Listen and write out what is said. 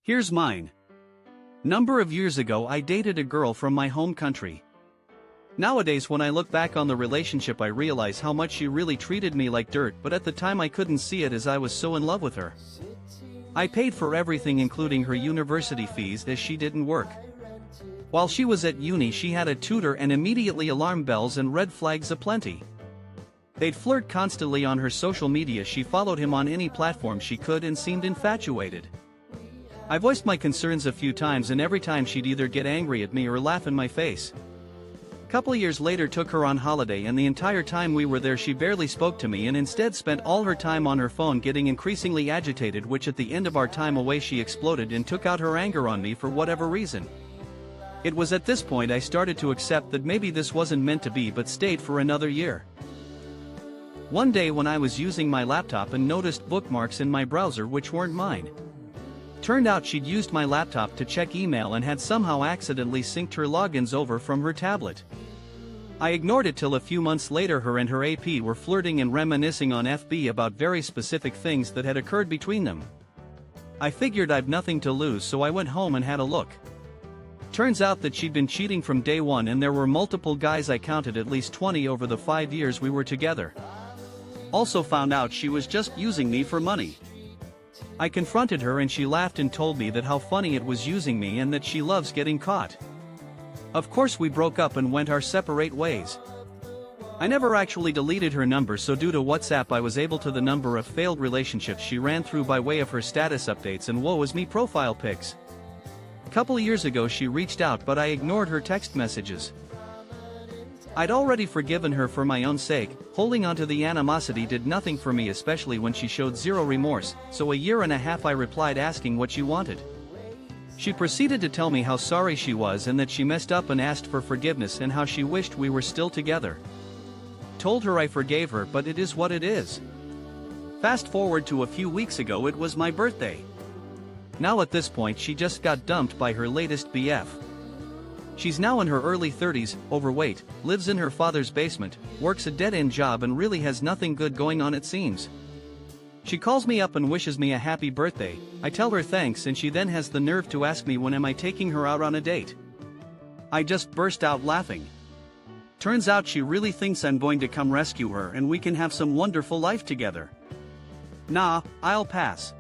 Here's mine. Number of years ago I dated a girl from my home country. Nowadays when I look back on the relationship I realize how much she really treated me like dirt, but at the time I couldn't see it as I was so in love with her. I paid for everything including her university fees as she didn't work. While she was at uni she had a tutor and immediately alarm bells and red flags aplenty. They'd flirt constantly on her social media, she followed him on any platform she could and seemed infatuated. I voiced my concerns a few times and every time she'd either get angry at me or laugh in my face. Couple years later took her on holiday and the entire time we were there she barely spoke to me and instead spent all her time on her phone getting increasingly agitated, which at the end of our time away she exploded and took out her anger on me for whatever reason. It was at this point I started to accept that maybe this wasn't meant to be, but stayed for another year. One day when I was using my laptop and noticed bookmarks in my browser which weren't mine. Turned out she'd used my laptop to check email and had somehow accidentally synced her logins over from her tablet. I ignored it till a few months later her and her AP were flirting and reminiscing on FB about very specific things that had occurred between them. I figured I'd nothing to lose, so I went home and had a look. Turns out that she'd been cheating from day one and there were multiple guys, I counted at least 20 over the 5 years we were together. Also found out she was just using me for money. I confronted her and she laughed and told me that how funny it was using me and that she loves getting caught. Of course we broke up and went our separate ways. I never actually deleted her number, so due to WhatsApp I was able to the number of failed relationships she ran through by way of her status updates and woe is me profile pics. Couple years ago she reached out but I ignored her text messages. I'd already forgiven her for my own sake. Holding onto the animosity did nothing for me, especially when she showed zero remorse, so a year and a half I replied asking what she wanted. She proceeded to tell me how sorry she was and that she messed up and asked for forgiveness and how she wished we were still together. Told her I forgave her, but it is what it is. Fast forward to a few weeks ago, it was my birthday. Now at this point she just got dumped by her latest BF. She's now in her early 30s, overweight, lives in her father's basement, works a dead-end job and really has nothing good going on it seems. She calls me up and wishes me a happy birthday. I tell her thanks and she then has the nerve to ask me when am I taking her out on a date. I just burst out laughing. Turns out she really thinks I'm going to come rescue her and we can have some wonderful life together. Nah, I'll pass.